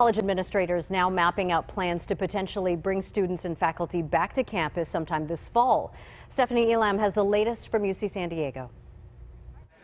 College administrators now mapping out plans to potentially bring students and faculty back to campus sometime this fall. Stephanie Elam has the latest from UC San Diego.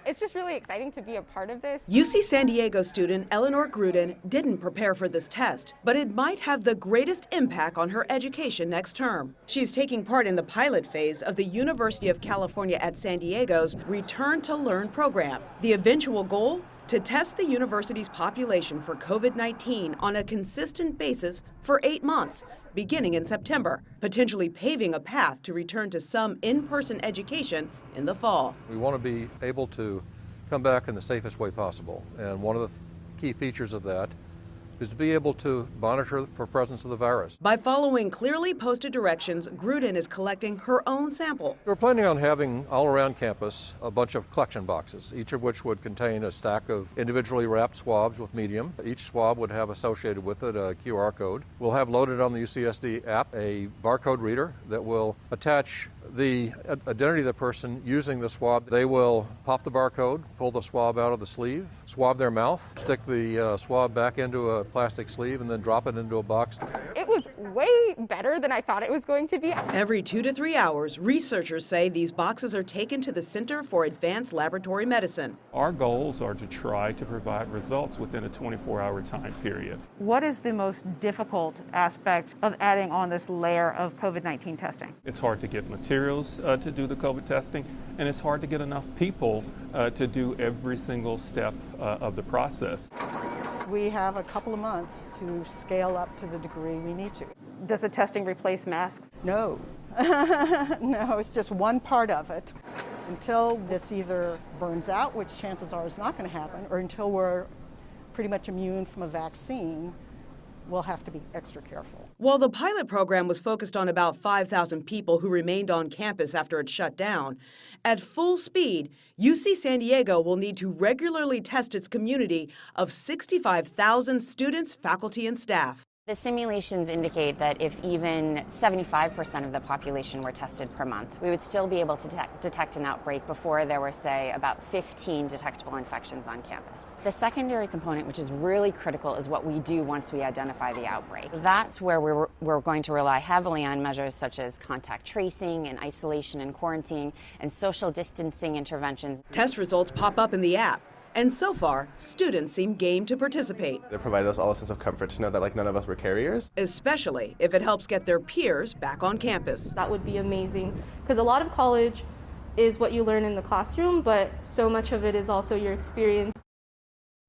It's just really exciting to be a part of this. UC San Diego student Eleanor Gruden didn't prepare for this test, but it might have the greatest impact on her education next term. She's taking part in the pilot phase of the University of California at San Diego's Return to Learn program. The eventual goal? To test the university's population for COVID-19 on a consistent basis for 8 months, beginning in September, potentially paving a path to return to some in-person education in the fall. We want to be able to come back in the safest way possible, and one of the key features of that is to be able to monitor for presence of the virus. By following clearly posted directions, Gruden is collecting her own sample. We're planning on having all around campus a bunch of collection boxes, each of which would contain a stack of individually wrapped swabs with medium. Each swab would have associated with it a QR code. We'll have loaded on the UCSD app a barcode reader that will attach the identity of the person using the swab. They will pop the barcode, pull the swab out of the sleeve, swab their mouth, stick the swab back into a plastic sleeve, and then drop it into a box. It was way better than I thought it was going to be. Every 2 to 3 hours, researchers say these boxes are taken to the Center for Advanced Laboratory Medicine. Our goals are to try to provide results within a 24-hour time period. What is the most difficult aspect of adding on this layer of COVID-19 testing? It's hard to get materials to do the COVID testing, and it's hard to get enough people to do every single step of the process. We have a couple of months to scale up to the degree we need to. Does the testing replace masks? No, no, it's just one part of it. Until this either burns out, which chances are is not going to happen, or until we're pretty much immune from a vaccine, we'll have to be extra careful. While the pilot program was focused on about 5,000 people who remained on campus after it shut down, at full speed, UC San Diego will need to regularly test its community of 65,000 students, faculty, and staff. The simulations indicate that if even 75% of the population were tested per month, we would still be able to detect an outbreak before there were, say, about 15 detectable infections on campus. The secondary component, which is really critical, is what we do once we identify the outbreak. That's where we're going to rely heavily on measures such as contact tracing and isolation and quarantine and social distancing interventions. Test results pop up in the app. And so far, students seem game to participate. It provided us all a sense of comfort to know that none of us were carriers. Especially if it helps get their peers back on campus. That would be amazing, because a lot of college is what you learn in the classroom, but so much of it is also your experience